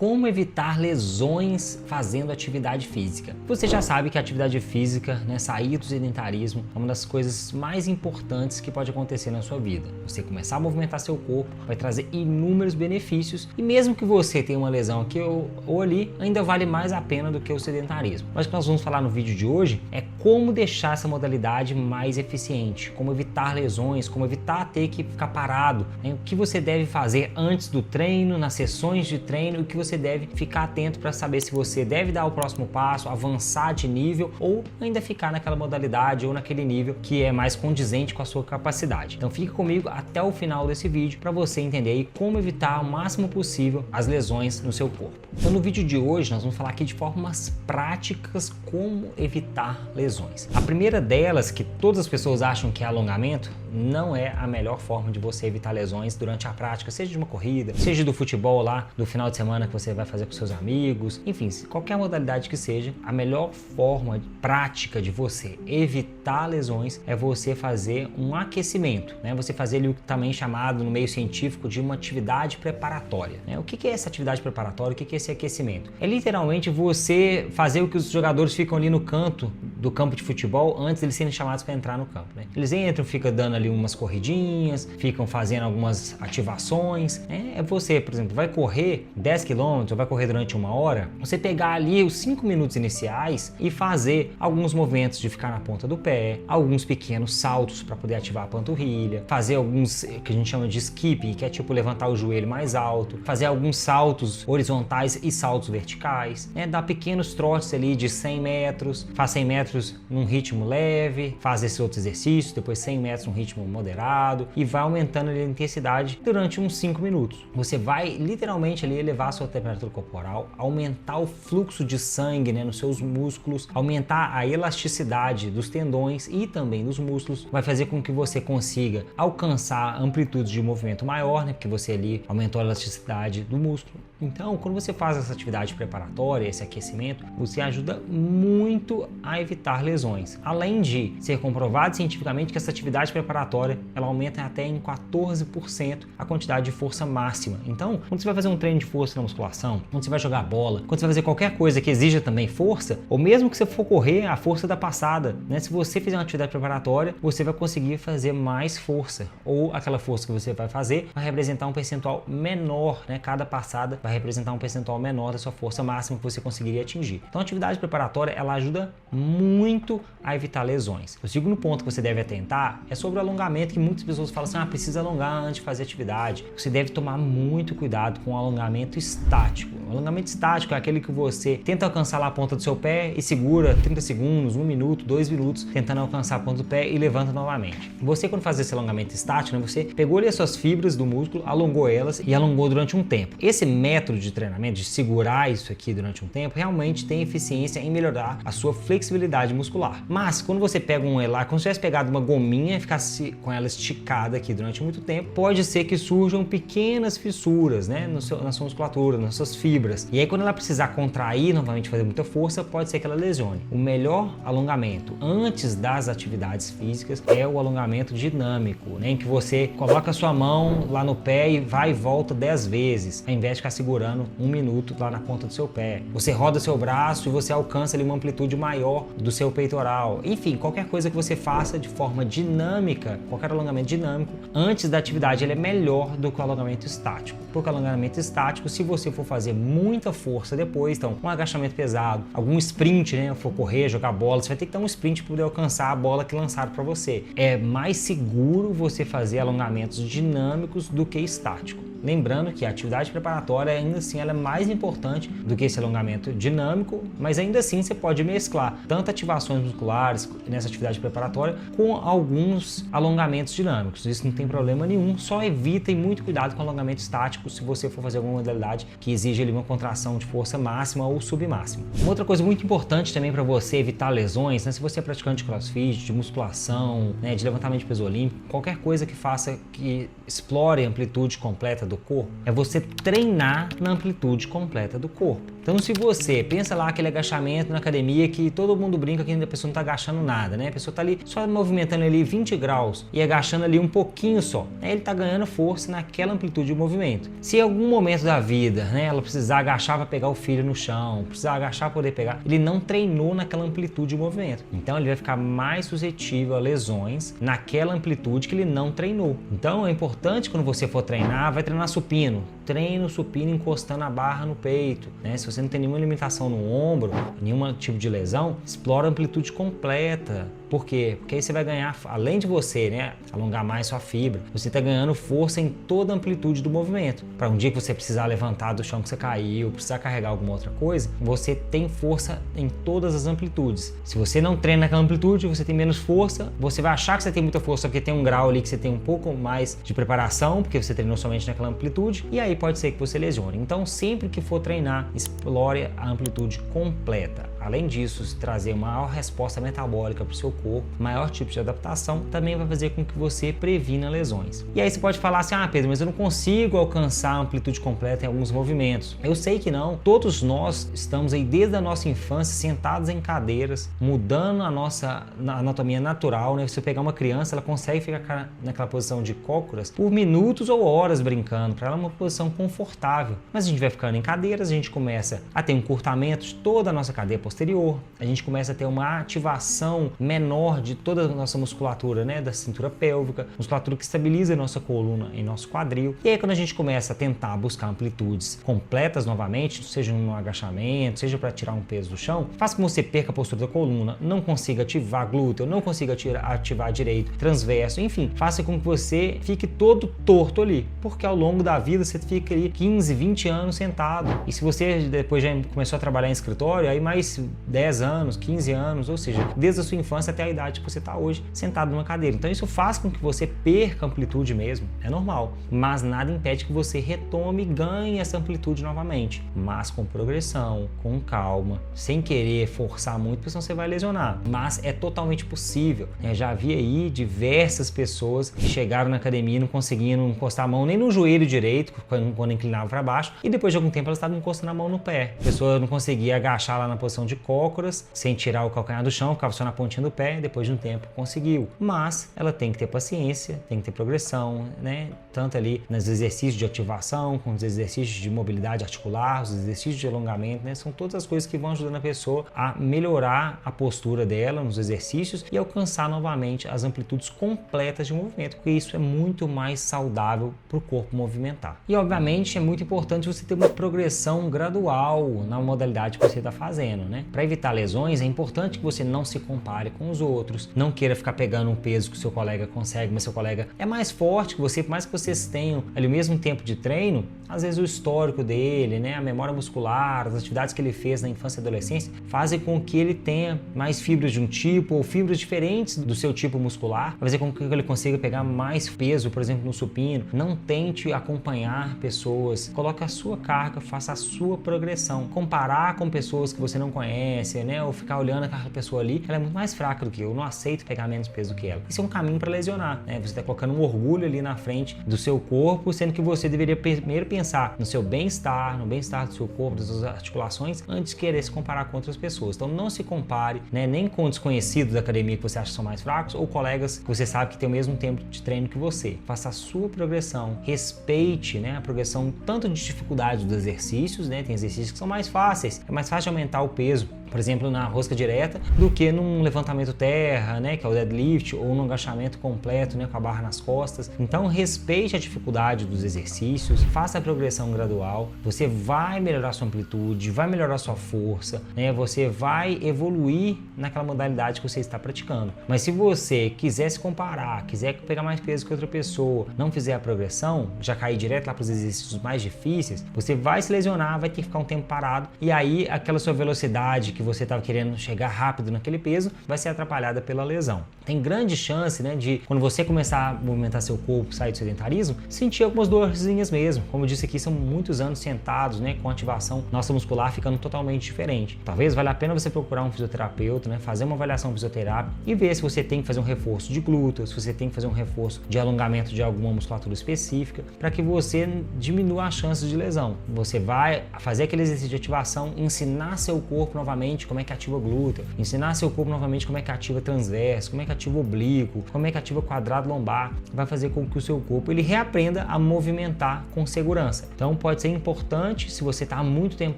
como evitar lesões fazendo atividade física. Você já sabe que a atividade física, sair do sedentarismo, é uma das coisas mais importantes que pode acontecer na sua vida. Você começar a movimentar seu corpo vai trazer inúmeros benefícios e mesmo que você tenha uma lesão aqui ou ali, ainda vale mais a pena do que o sedentarismo. Mas o que nós vamos falar no vídeo de hoje é como deixar essa modalidade mais eficiente, como evitar lesões, como evitar ter que ficar parado, o que você deve fazer antes do treino, nas sessões de treino, e o que você deve ficar atento para saber se você deve dar o próximo passo, avançar de nível ou ainda ficar naquela modalidade ou naquele nível que é mais condizente com a sua capacidade. Então fica comigo até o final desse vídeo para você entender aí como evitar o máximo possível as lesões no seu corpo. Então no vídeo de hoje nós vamos falar aqui de formas práticas como evitar lesões. A primeira delas, que todas as pessoas acham que é alongamento, não é a melhor forma de você evitar lesões durante a prática, seja de uma corrida, seja do futebol lá, do final de semana que você vai fazer com seus amigos, enfim, qualquer modalidade que seja, a melhor forma prática de você evitar lesões é você fazer um aquecimento, Você fazer ali o que também é chamado no meio científico de uma atividade preparatória, O que é essa atividade preparatória? O que é esse aquecimento? É literalmente você fazer o que os jogadores ficam ali no canto do campo de futebol antes de eles serem chamados para entrar no campo, Eles entram, ficam dando ali umas corridinhas, ficam fazendo algumas ativações, É você, por exemplo, vai correr 10 km ou vai correr durante 1 hora, você pegar ali os 5 minutos iniciais e fazer alguns movimentos de ficar na ponta do pé, alguns pequenos saltos para poder ativar a panturrilha, fazer alguns que a gente chama de skipping, que é tipo levantar o joelho mais alto, fazer alguns saltos horizontais e saltos verticais, Dar pequenos trotes ali de 100 metros, faz 100 metros num ritmo leve, faz esses outros exercícios, depois 100 metros num ritmo moderado e vai aumentando ali a intensidade durante uns 5 minutos. Você vai literalmente ali elevar a sua temperatura corporal, aumentar o fluxo de sangue nos seus músculos, aumentar a elasticidade dos tendões e também dos músculos, vai fazer com que você consiga alcançar amplitudes de movimento maior, Porque você ali aumentou a elasticidade do músculo. Então, quando você faz essa atividade preparatória, esse aquecimento, você ajuda muito a evitar lesões. Além de ser comprovado cientificamente que essa atividade preparatória, ela aumenta até em 14% a quantidade de força máxima. Então, quando você vai fazer um treino de força na musculação, quando você vai jogar bola, quando você vai fazer qualquer coisa que exija também força, ou mesmo que você for correr a força da passada, Se você fizer uma atividade preparatória, você vai conseguir fazer mais força, ou aquela força que você vai fazer vai representar um percentual menor, Cada passada vai representar um percentual menor da sua força máxima que você conseguiria atingir. Então a atividade preparatória, ela ajuda muito a evitar lesões. O segundo ponto que você deve atentar é sobre o alongamento, que muitas pessoas falam assim, precisa alongar antes de fazer atividade. Você deve tomar muito cuidado com o alongamento estático. O alongamento estático é aquele que você tenta alcançar lá a ponta do seu pé e segura 30 segundos, 1 minuto, 2 minutos, tentando alcançar a ponta do pé e levanta novamente. Você, quando faz esse alongamento estático, você pegou ali as suas fibras do músculo, alongou elas e alongou durante um tempo. Esse método de treinamento, de segurar isso aqui durante um tempo, realmente tem eficiência em melhorar a sua flexibilidade muscular. Mas quando você pega um elástico, como se tivesse pegado uma gominha e ficasse com ela esticada aqui durante muito tempo, pode ser que surjam pequenas fissuras, na sua musculatura, nas suas fibras. E aí quando ela precisar contrair novamente, fazer muita força, pode ser que ela lesione. O melhor alongamento antes das atividades físicas é o alongamento dinâmico, em que você coloca a sua mão lá no pé e vai e volta 10 vezes, ao invés de ficar segurando 1 minuto lá na ponta do seu pé. Você roda seu braço e você alcança ali uma amplitude maior do seu peitoral. Enfim, qualquer coisa que você faça de forma dinâmica, qualquer alongamento dinâmico, antes da atividade, ele é melhor do que o alongamento estático. Porque o alongamento estático, se você for fazer muita força depois, então um agachamento pesado, algum sprint, for correr, jogar bola, você vai ter que dar um sprint para poder alcançar a bola que lançaram para você. É mais seguro você fazer alongamentos dinâmicos do que estático. Lembrando que a atividade preparatória, ainda assim, ela é mais importante do que esse alongamento dinâmico, mas ainda assim você pode mesclar tanto ativações musculares nessa atividade preparatória com alguns alongamentos dinâmicos. Isso não tem problema nenhum, só evita e muito cuidado com o alongamento estático se você for fazer alguma modalidade que exige ali uma contração de força máxima ou submáxima. Uma outra coisa muito importante também para você evitar lesões, se você é praticante de crossfit, de musculação, de levantamento de peso olímpico, qualquer coisa que faça que explore a amplitude completa do corpo, é você treinar na amplitude completa do corpo. Então se você pensa lá aquele agachamento na academia que todo mundo brinca que a pessoa não está agachando nada, né? A pessoa está ali só movimentando ali 20 graus e agachando ali um pouquinho só, né? Ele está ganhando força naquela amplitude de movimento. Se em algum momento da vida, né, ela precisar agachar para pegar o filho no chão, precisar agachar para poder pegar, ele não treinou naquela amplitude de movimento. Então ele vai ficar mais suscetível a lesões naquela amplitude que ele não treinou. Então é importante quando você for treinar, vai treinar supino. Treine o supino encostando a barra no peito, né? Se você não tem nenhuma limitação no ombro, nenhum tipo de lesão, explora a amplitude completa. Por quê? Porque aí você vai ganhar, além de você, né, alongar mais sua fibra, você está ganhando força em toda a amplitude do movimento. Para um dia que você precisar levantar do chão que você caiu, precisar carregar alguma outra coisa, você tem força em todas as amplitudes. Se você não treina naquela amplitude, você tem menos força, você vai achar que você tem muita força porque tem um grau ali que você tem um pouco mais de preparação, porque você treinou somente naquela amplitude, e aí pode ser que você lesione. Então, sempre que for treinar, explore a amplitude completa. Além disso, trazer maior resposta metabólica para o seu corpo, maior tipo de adaptação, também vai fazer com que você previna lesões. E aí você pode falar assim, Pedro, mas eu não consigo alcançar a amplitude completa em alguns movimentos. Eu sei que não. Todos nós estamos aí desde a nossa infância sentados em cadeiras, mudando a nossa anatomia natural, né? Se você pegar uma criança, ela consegue ficar naquela posição de cócoras por minutos ou horas brincando, para ela é uma posição confortável. Mas a gente vai ficando em cadeiras, a gente começa a ter um encurtamento de toda a nossa cadeia posterior, a gente começa a ter uma ativação menor de toda a nossa musculatura, né, da cintura pélvica, musculatura que estabiliza a nossa coluna e nosso quadril. E aí quando a gente começa a tentar buscar amplitudes completas novamente, seja no agachamento, seja para tirar um peso do chão, faz com que você perca a postura da coluna, não consiga ativar glúteo, não consiga ativar direito, transverso, enfim, faça com que você fique todo torto ali, porque ao longo da vida você fica ali 15, 20 anos sentado. E se você depois já começou a trabalhar em escritório, aí mais 10 anos, 15 anos, ou seja, desde a sua infância até a idade que você está hoje sentado numa cadeira. Então isso faz com que você perca amplitude mesmo, é normal, mas nada impede que você retome e ganhe essa amplitude novamente, mas com progressão, com calma, sem querer forçar muito, porque senão você vai lesionar. Mas é totalmente possível. Eu já vi aí diversas pessoas que chegaram na academia e não conseguiam encostar a mão nem no joelho direito, quando inclinava para baixo, e depois de algum tempo elas estavam encostando a mão no pé. A pessoa não conseguia agachar lá na posição de cócoras, sem tirar o calcanhar do chão, ficava só na pontinha do pé, depois de um tempo conseguiu. Mas ela tem que ter paciência, tem que ter progressão, né? Tanto ali nos exercícios de ativação, com os exercícios de mobilidade articular, os exercícios de alongamento, né? São todas as coisas que vão ajudando a pessoa a melhorar a postura dela nos exercícios e alcançar novamente as amplitudes completas de movimento, porque isso é muito mais saudável para o corpo movimentar. E obviamente é muito importante você ter uma progressão gradual na modalidade que você está fazendo, né? Para evitar lesões, é importante que você não se compare com os outros, não queira ficar pegando um peso que o seu colega consegue, mas seu colega é mais forte que você, por mais que vocês tenham ali o mesmo tempo de treino, às vezes o histórico dele, né, a memória muscular, as atividades que ele fez na infância e adolescência fazem com que ele tenha mais fibras de um tipo ou fibras diferentes do seu tipo muscular, fazer com que ele consiga pegar mais peso, por exemplo, no supino. Não tente acompanhar pessoas, coloque a sua carga, faça a sua progressão. Comparar com pessoas que você não conhece, né, ou ficar olhando aquela pessoa ali, ela é muito mais fraca do que eu não aceito pegar menos peso que ela. Isso é um caminho para lesionar, né? Você está colocando um orgulho ali na frente do seu corpo, sendo que você deveria primeiro pensar no seu bem-estar, no bem-estar do seu corpo, das suas articulações, antes de querer se comparar com outras pessoas. Então não se compare, né, nem com desconhecidos da academia que você acha que são mais fracos ou colegas que você sabe que tem o mesmo tempo de treino que você. Faça a sua progressão, respeite, né, a progressão tanto de dificuldade dos exercícios, né? Tem exercícios que são mais fáceis, é mais fácil de aumentar o peso, por exemplo, na rosca direta, do que num levantamento terra, né, que é o deadlift, ou num agachamento completo, né, com a barra nas costas. Então, respeite a dificuldade dos exercícios, faça a progressão gradual, você vai melhorar sua amplitude, vai melhorar sua força, né, você vai evoluir naquela modalidade que você está praticando. Mas se você quiser se comparar, quiser pegar mais peso que outra pessoa, não fizer a progressão, já cair direto lá para os exercícios mais difíceis, você vai se lesionar, vai ter que ficar um tempo parado, e aí aquela sua velocidade que que você estava querendo chegar rápido naquele peso, vai ser atrapalhada pela lesão. Tem grande chance, né, de quando você começar a movimentar seu corpo, sair do sedentarismo, sentir algumas dorzinhas mesmo. Como eu disse aqui, são muitos anos sentados, né, com ativação nossa muscular ficando totalmente diferente. Talvez valha a pena você procurar um fisioterapeuta, né, fazer uma avaliação fisioterápica e ver se você tem que fazer um reforço de glúteo, se você tem que fazer um reforço de alongamento de alguma musculatura específica, para que você diminua as chances de lesão. Você vai fazer aquele exercício de ativação, ensinar seu corpo novamente como é que ativa glúteo, ensinar seu corpo novamente como é que ativa transverso, como é que ativa oblíquo, como é que ativa quadrado lombar, vai fazer com que o seu corpo ele reaprenda a movimentar com segurança. Então pode ser importante, se você está há muito tempo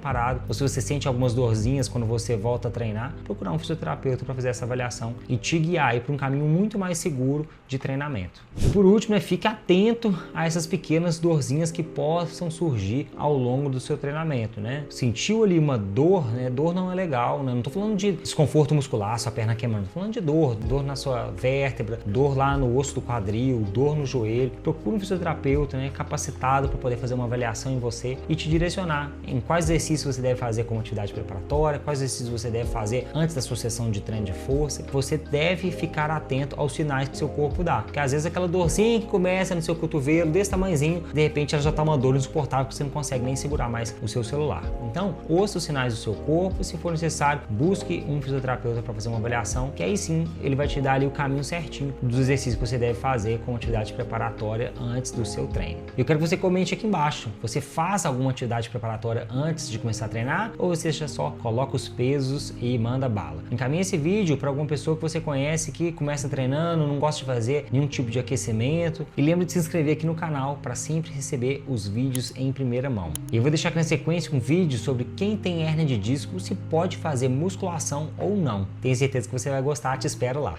parado, ou se você sente algumas dorzinhas quando você volta a treinar, procurar um fisioterapeuta para fazer essa avaliação e te guiar para um caminho muito mais seguro de treinamento. E por último, fique atento a essas pequenas dorzinhas que possam surgir ao longo do seu treinamento, né? Sentiu ali uma dor, né? Dor não é legal, né? Não estou falando de desconforto muscular, sua perna queimando, estou falando de dor na sua vértebra, dor lá no osso do quadril, dor no joelho. Procure um fisioterapeuta, né, capacitado para poder fazer uma avaliação em você e te direcionar em quais exercícios você deve fazer como atividade preparatória, quais exercícios você deve fazer antes da sua sessão de treino de força. Você deve ficar atento aos sinais que seu corpo dá, porque às vezes aquela dorzinha que começa no seu cotovelo desse tamanhozinho, de repente ela já está uma dor insuportável que você não consegue nem segurar mais o seu celular. Então, ouça os sinais do seu corpo, se for necessário, busque um fisioterapeuta para fazer uma avaliação, que aí sim ele vai te dar ali o caminho certinho dos exercícios que você deve fazer como atividade preparatória antes do seu treino. Eu quero que você comente aqui embaixo, você faz alguma atividade preparatória antes de começar a treinar ou você só coloca os pesos e manda bala? Encaminhe esse vídeo para alguma pessoa que você conhece que começa treinando, não gosta de fazer nenhum tipo de aquecimento, e lembre de se inscrever aqui no canal para sempre receber os vídeos em primeira mão. E eu vou deixar aqui na sequência um vídeo sobre quem tem hérnia de disco, se pode fazer musculação ou não. Tenho certeza que você vai gostar, te espero lá.